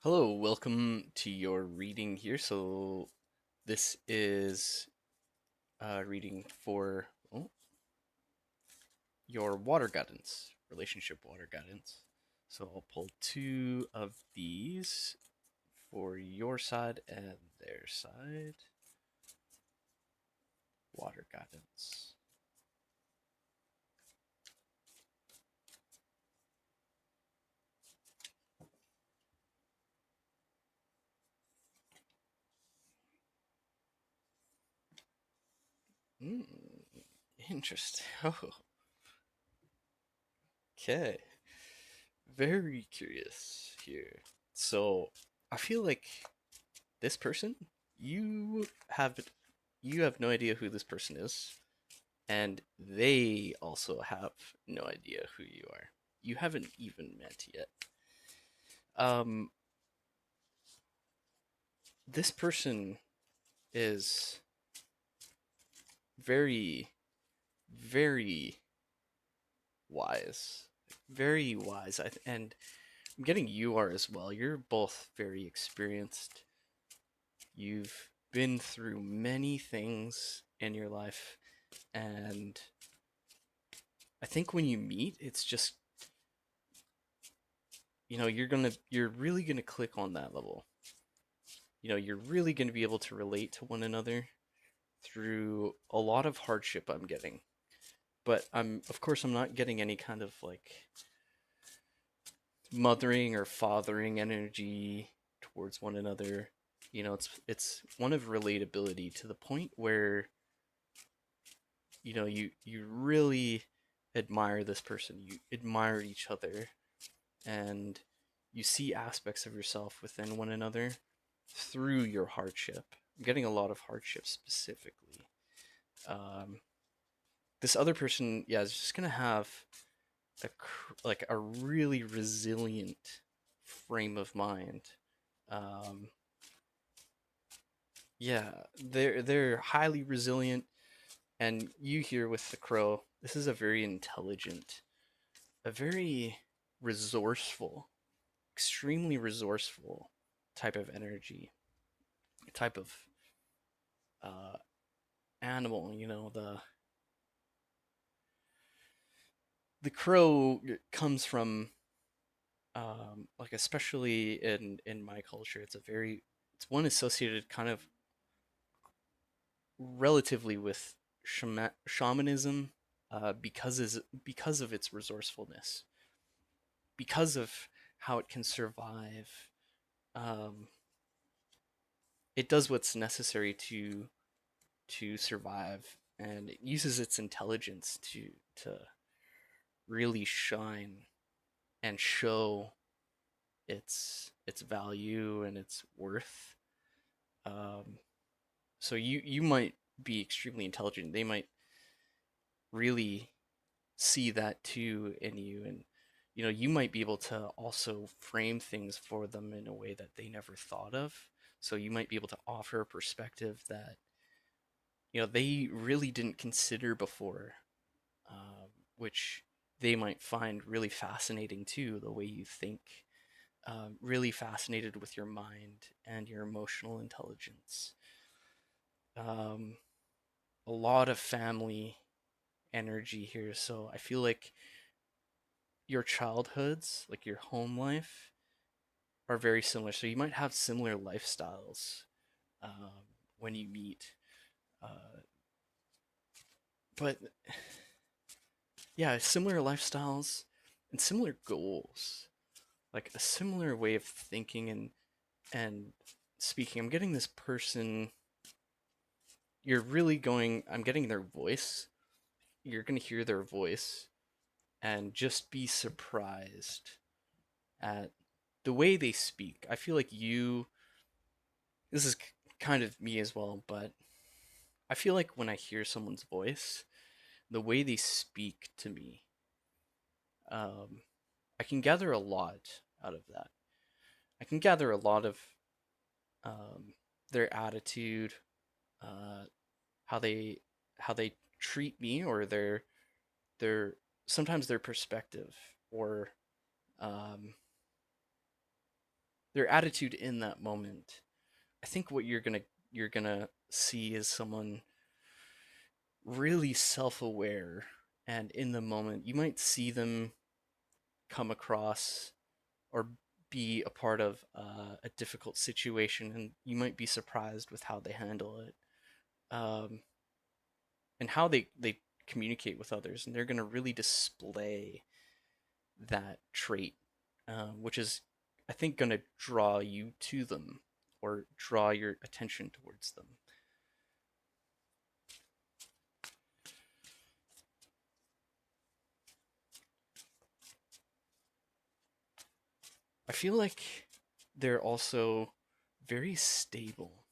Hello, welcome to your reading here. So this is reading for your water guidance, relationship water guidance. So I'll pull two of these for your side and their side. Water guidance. Mm, interesting. Oh, okay. Very curious here. So I feel like this person, you have you have no idea who this person is, and they also have no idea who you are. You haven't even met yet. Um, this person is very, very wise, very wise. And I'm getting you are as well. You're both very experienced. You've been through many things in your life, and I think when you meet, it's just you're really gonna click on that level. You're really gonna be able to relate to one another through a lot of hardship I'm getting. But of course I'm not getting any kind of like mothering or fathering energy towards one another. It's one of relatability to the point where you really admire this person. You admire each other, and you see aspects of yourself within one another through your hardship. I'm getting a lot of hardship specifically. Um, this other person, yeah, is just gonna have like a really resilient frame of mind. Um, yeah, they're highly resilient, and you here with the crow, this is a very intelligent, a very resourceful, extremely resourceful type of energy, type of uh, animal. The crow comes from like especially in my culture, it's one associated kind of relatively with shamanism, because of its resourcefulness, because of how it can survive. Um, it does what's necessary to survive, and it uses its intelligence to really shine and show its value and its worth. Um, so you might be extremely intelligent. They might really see that too in you, and you might be able to also frame things for them in a way that they never thought of. So you might be able to offer a perspective that they really didn't consider before, which they might find really fascinating too, the way you think. Really fascinated with your mind and your emotional intelligence. Um, a lot of family energy here. So I feel like your childhoods, like your home life, are very similar. So you might have similar lifestyles when you meet. Uh, but yeah, similar lifestyles and similar goals, like a similar way of thinking and speaking. I'm getting this person. I'm getting their voice. You're going to hear their voice and just be surprised at the way they speak. I feel like this is kind of me as well, but I feel like when I hear someone's voice, the way they speak to me, um, I can gather a lot out of that. I can gather a lot of um, their attitude, uh, how they how they treat me, or their sometimes their perspective, or um, their attitude in that moment. I think what you're gonna see is someone really self-aware, and in the moment you might see them come across or be a part of a difficult situation, and you might be surprised with how they handle it, um, and how they communicate with others, and they're going to really display that trait, which is, I think, going to draw you to them or draw your attention towards them. I feel like they're also very stable.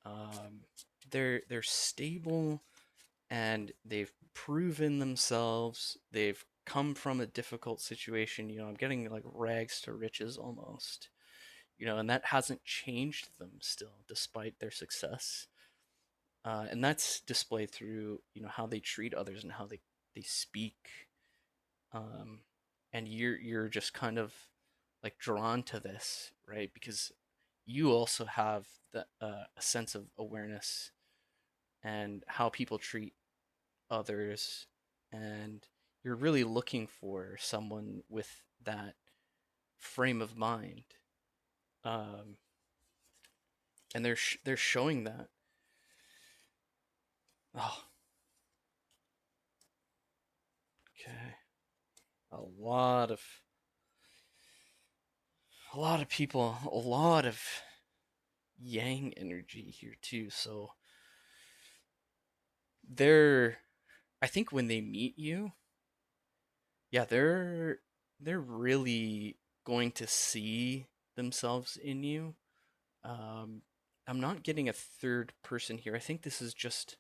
Um, they're stable, and they've proven themselves. They've come from a difficult situation. I'm getting like rags to riches almost. And that hasn't changed them still, despite their success. And that's displayed through how they treat others and how they speak. Um, and you're just kind of like drawn to this, right? Because you also have a sense of awareness and how people treat others, and you're really looking for someone with that frame of mind, um, and they're showing that. Oh, okay. A lot of a lot of people, a lot of yang energy here too. So they're, I think when they meet you, yeah, they're really going to see themselves in you. Um, I'm not getting a third person here. I think this is just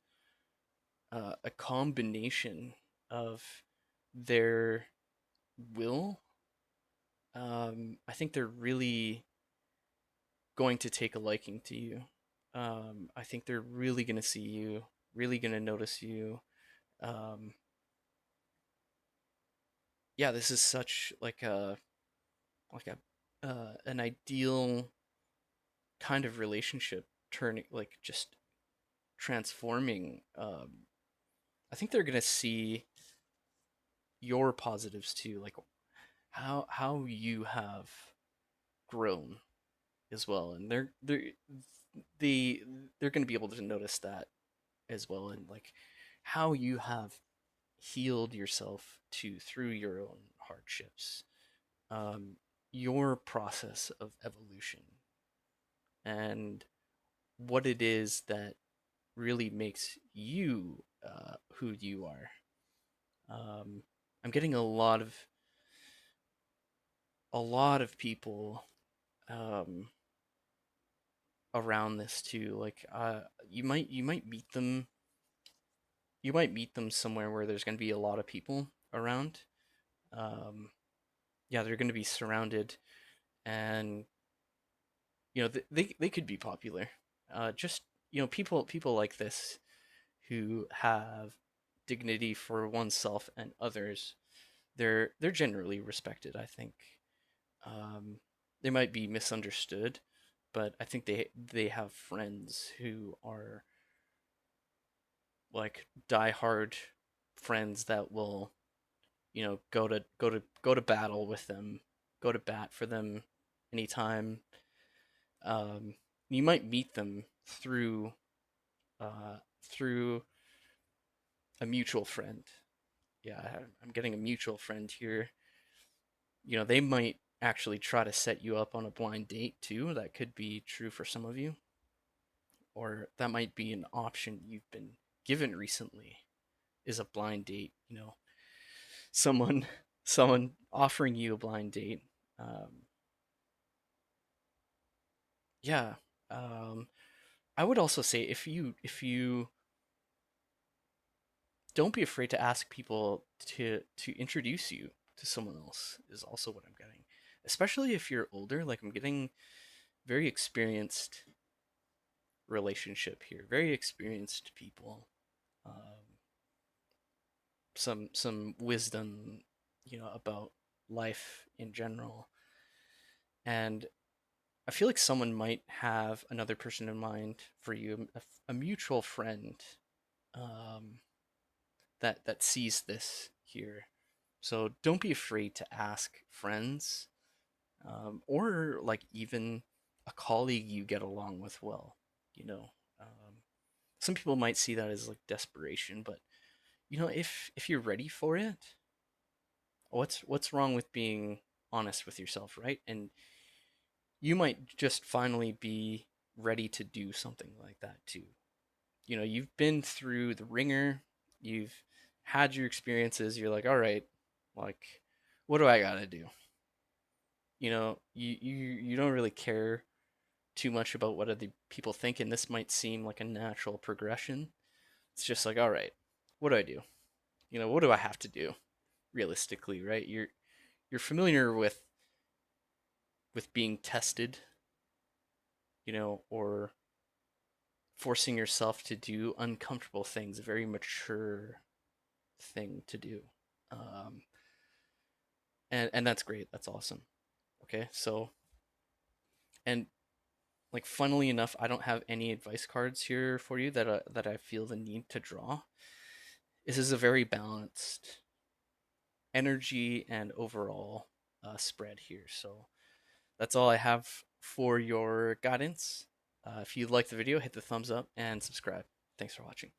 a combination of their will. I think they're really going to take a liking to you. I think they're really going to see you, really going to notice you. Um, yeah, this is such like a an ideal kind of relationship, turning like just transforming. I think they're gonna see your positives too, like how you have grown as well, and they they're gonna be able to notice that as well, and like how you have healed yourself to through your own hardships, um, your process of evolution, and what it is that really makes you who you are. Um, I'm getting a lot of people um, around this too. Like you might meet them. You might meet them somewhere where there's going to be a lot of people around. Um, yeah, they're going to be surrounded, and they could be popular. Just people like this who have dignity for oneself and others. They're generally respected, I think. Um, they might be misunderstood, but I think they have friends who are like diehard friends that will go to battle with them, go to bat for them anytime. Um, you might meet them through a mutual friend. Yeah, I'm getting a mutual friend here. They might actually try to set you up on a blind date too. That could be true for some of you, or that might be an option you've been given recently, is a blind date. Someone someone offering you a blind date. Um, yeah. Um, I would also say, if you don't be afraid to ask people to introduce you to someone else, is also what I'm getting. Especially if you're older, like I'm getting very experienced relationship here, very experienced people, um, some wisdom, about life in general, and I feel like someone might have another person in mind for you, a mutual friend, um, that sees this here. So don't be afraid to ask friends, or like even a colleague you get along with well. You know, some people might see that as like desperation, but if you're ready for it, what's wrong with being honest with yourself, right? And you might just finally be ready to do something like that too. You've been through the ringer, you've had your experiences, you're like, all right, like, what do I gotta do? You don't really care too much about what other people think, and this might seem like a natural progression. It's just like, all right, what do I do? What do I have to do realistically, right? You're familiar with being tested, or forcing yourself to do uncomfortable things, a very mature thing to do. Um, and that's great. That's awesome. Okay, so, and like, funnily enough, I don't have any advice cards here for you that I feel the need to draw. This is a very balanced energy and overall spread here. So that's all I have for your guidance. If you like the video, hit the thumbs up and subscribe. Thanks for watching.